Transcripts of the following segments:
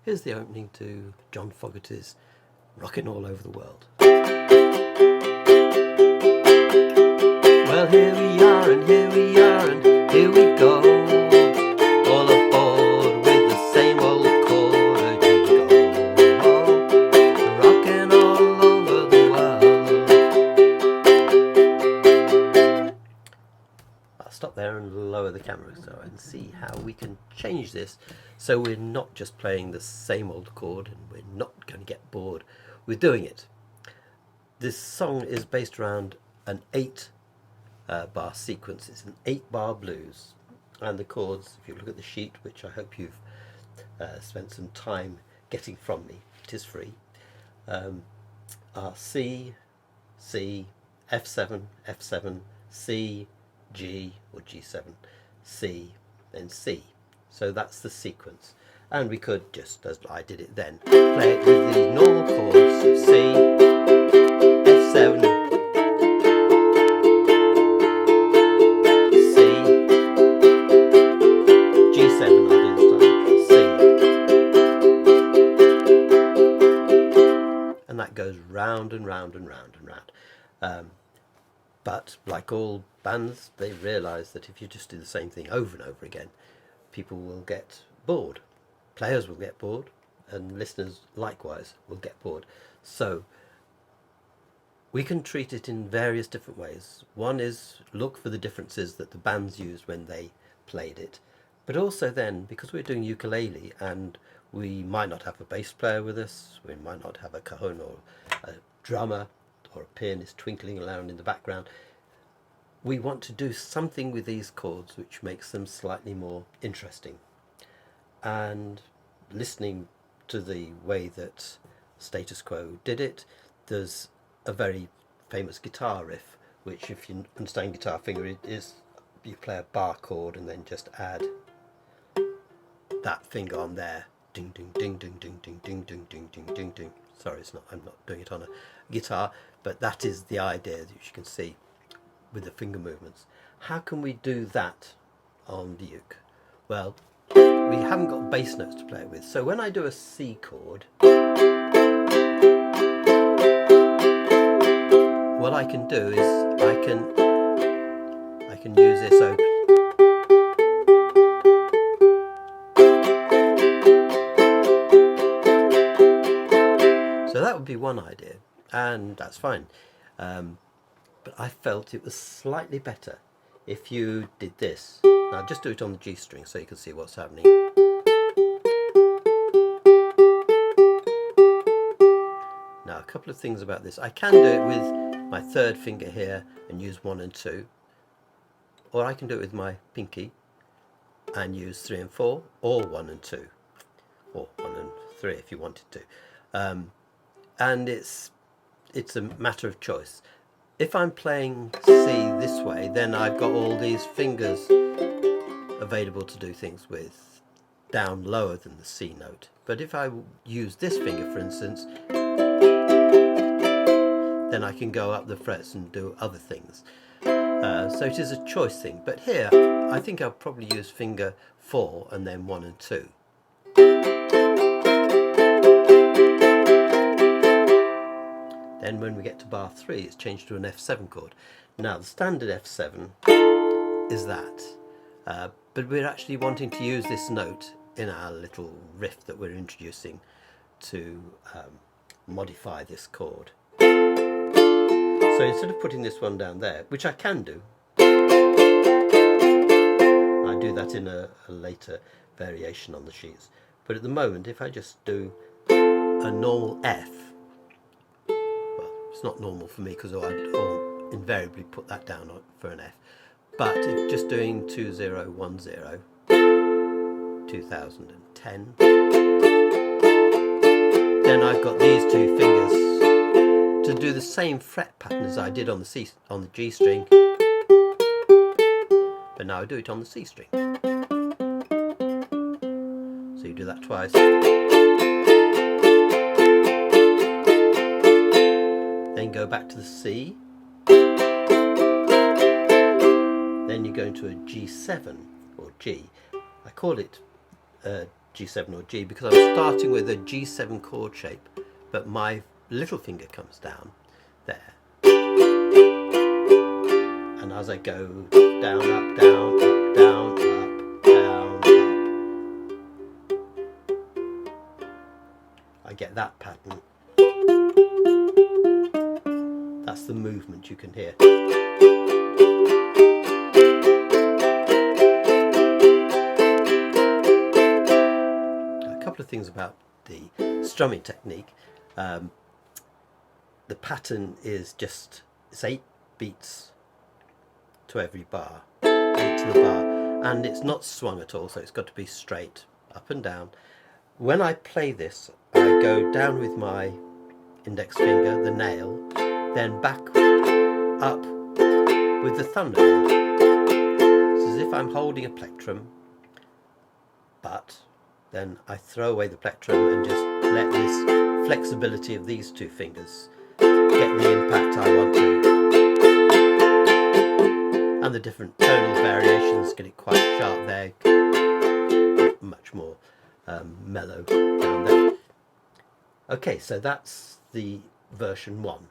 Here's the opening to John Fogerty's Rockin' All Over the World. Well, here we are, and here we are, and here we go, all aboard with the same old chord. Here we go, rockin' all over the world. I'll stop there and lower the camera so I can see how we can change this so we're not just playing the same old chord and we're not going to get bored with doing it. This song is based around an 8-bar sequence. It's an 8-bar blues, and the chords, if you look at the sheet, which I hope you've spent some time getting from me, it is free, are C, C, F7, F7, C, G or G7, C, then C. So that's the sequence. And we could, just as I did it then, play it with the normal chords of C, F7, C, G7, I'll do this time, C. And that goes round and round and round and round. But like all bands, they realise that if you just do the same thing over and over again, people will get bored. Players will get bored, and listeners likewise will get bored. So we can treat it in various different ways. One is look for the differences that the bands used when they played it, but also then, because we're doing ukulele and we might not have a bass player with us, we might not have a cajon or a drummer or a pianist twinkling around in the background, we want to do something with these chords which makes them slightly more interesting. And listening to the way that Status Quo did it, there's a very famous guitar riff, which, if you understand guitar finger, it is you play a bar chord and then just add that finger on there. Ding ding ding ding ding ding ding ding ding ding ding ding. Sorry, I'm not doing it on a guitar, but that is the idea that you can see with the finger movements. How can we do that on the uke? Well, we haven't got bass notes to play with, so when I do a C chord, what I can do is I can use this open. So that would be one idea, and that's fine. But I felt it was slightly better if you did this. Now just do it on the G string so you can see what's happening. Now a couple of things about this. I can do it with my third finger here and use 1 and 2. Or I can do it with my pinky and use 3 and 4, or 1 and 2. Or 1 and 3 if you wanted to. And it's a matter of choice. If I'm playing C this way, then I've got all these fingers available to do things with, down lower than the C note. But if I use this finger, for instance, then I can go up the frets and do other things. So it is a choice thing. But here, I think I'll probably use finger 4 and then 1 and 2. Then when we get to bar 3, it's changed to an F7 chord. Now the standard F7 is that, but we're actually wanting to use this note in our little riff that we're introducing to modify this chord. So instead of putting this one down there, which I can do, I do that in a later variation on the sheets, but at the moment if I just do a normal F, it's not normal for me because I'll invariably put that down for an F. But if just doing 2010, 2010, then I've got these two fingers to do the same fret pattern as I did on the G string, but now I do it on the C string. So you do that twice. Then go back to the C, then you go into a G7 or G. I call it G7 or G, because I'm starting with a G7 chord shape, but my little finger comes down there. And as I go down, up, down, up, down, up, down, up, I get that pattern. That's the movement you can hear. A couple of things about the strumming technique. The pattern is just, it's 8 beats to every bar, 8 to the bar, and it's not swung at all, so it's got to be straight up and down. When I play this, I go down with my index finger, the nail, then back up with the thumb nail. It's as if I'm holding a plectrum, but then I throw away the plectrum and just let this flexibility of these two fingers get the impact I want to. And the different tonal variations get it quite sharp there, much more mellow down there. Okay, so that's the version 1.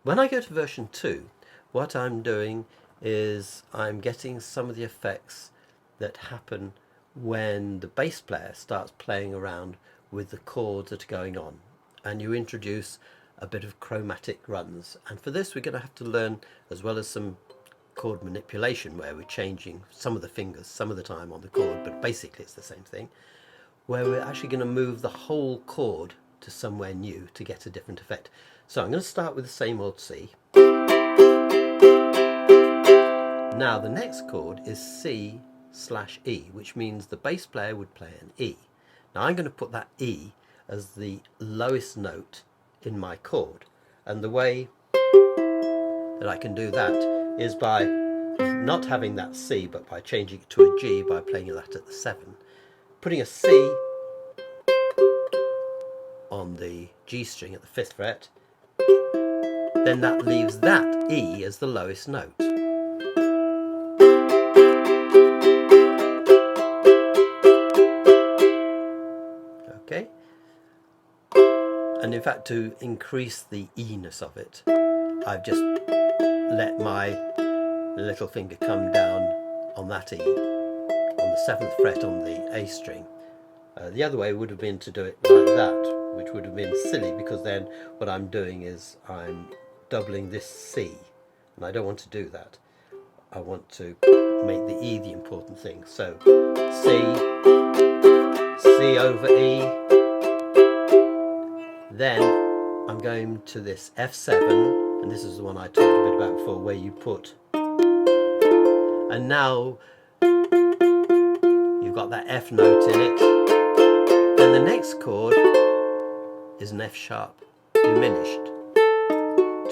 When I go to version 2, what I'm doing is I'm getting some of the effects that happen when the bass player starts playing around with the chords that are going on, and you introduce a bit of chromatic runs. And for this we're going to have to learn, as well as some chord manipulation where we're changing some of the fingers some of the time on the chord, but basically it's the same thing, where we're actually going to move the whole chord to somewhere new to get a different effect. So I'm going to start with the same old C. Now the next chord is C/E, which means the bass player would play an E. Now I'm going to put that E as the lowest note in my chord, and the way that I can do that is by not having that C, but by changing it to a G, by playing that at the 7, putting a C on the G string at the 5th fret, then that leaves that E as the lowest note. Okay, and in fact, to increase the E-ness of it, I've just let my little finger come down on that E, on the 7th fret on the A string. The other way would have been to do it like that, which would have been silly, because then what I'm doing is I'm doubling this C, and I don't want to do that. I want to make the E the important thing. So C, C over E, then I'm going to this F7, and this is the one I talked a bit about before, where you put, and now you've got that F note in it. Then the next chord is an F sharp diminished,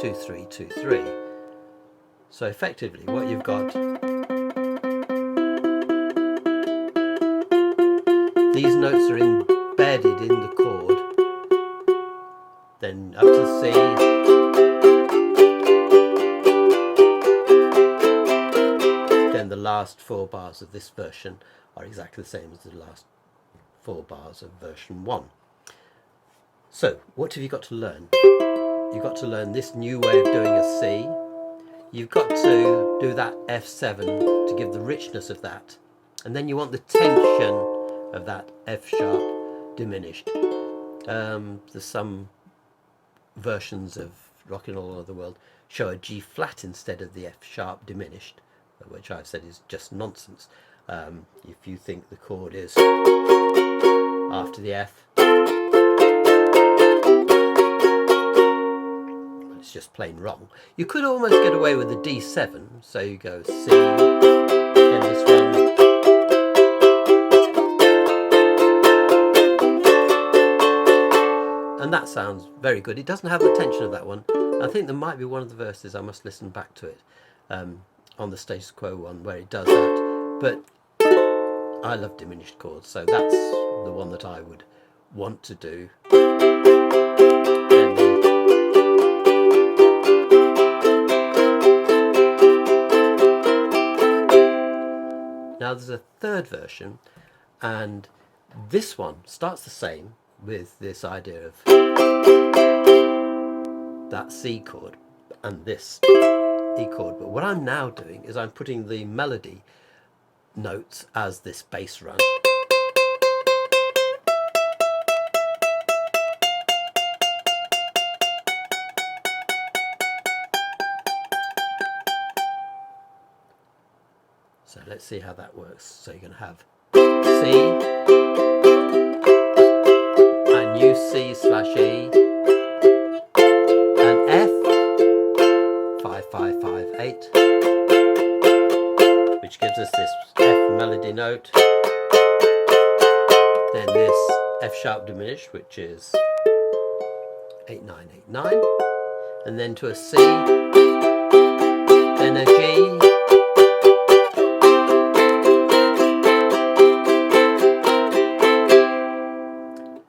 2 3 2 3. So effectively what you've got, these notes are embedded in the chord, then up to C, then the last 4 bars of this version are exactly the same as the last 4 bars of version 1. So what have you got to learn? You've got to learn this new way of doing a C. You've got to do that F7 to give the richness of that, and then you want the tension of that F sharp diminished. There's some versions of Rockin' all over the world show a G flat instead of the F sharp diminished, which I've said is just nonsense. If you think the chord is after the F, it's just plain wrong. You could almost get away with the D7, so you go C, then this one, and that sounds very good. It doesn't have the tension of that one. I think there might be one of the verses, I must listen back to it, on the Status Quo one where it does that, but I love diminished chords, so that's the one that I would want to do. Now there's a third version, and This one starts the same with this idea of that C chord and this E chord, but what I'm now doing is I'm putting the melody notes as this bass run. So let's see how that works. So you're going to have C and U C slash E and F 5 5 5 8, which gives us this F melody note. Then this F sharp diminished, which is 8 9 8 9, and then to a C, then a G.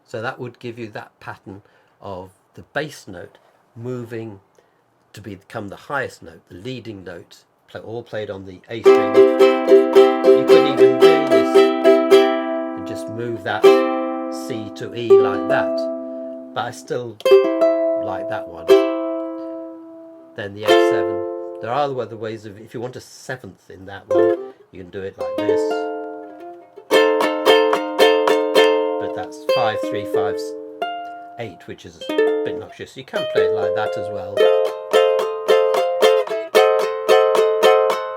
So that would give you that pattern of the bass note moving to become the highest note, the leading note, all played on the A string. You could even do this and just move that C to E like that, but I still like that one. Then the F7. There are other ways of, if you want a seventh in that one, you can do it like this. But that's 5 3 5 8, which is a bit noxious. You can play it like that as well.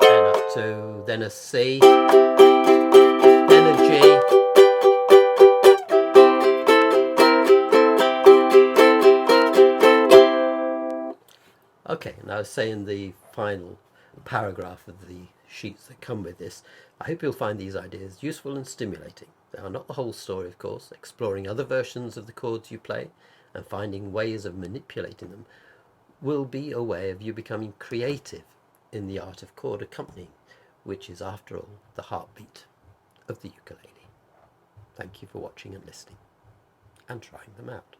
Then up to, then a C, then a G. Okay, now I say in the final paragraph of the sheets that come with this, I hope you'll find these ideas useful and stimulating. They are not the whole story, of course. Exploring other versions of the chords you play and finding ways of manipulating them will be a way of you becoming creative in the art of chord accompanying, which is, after all, the heartbeat of the ukulele. Thank you for watching and listening and trying them out.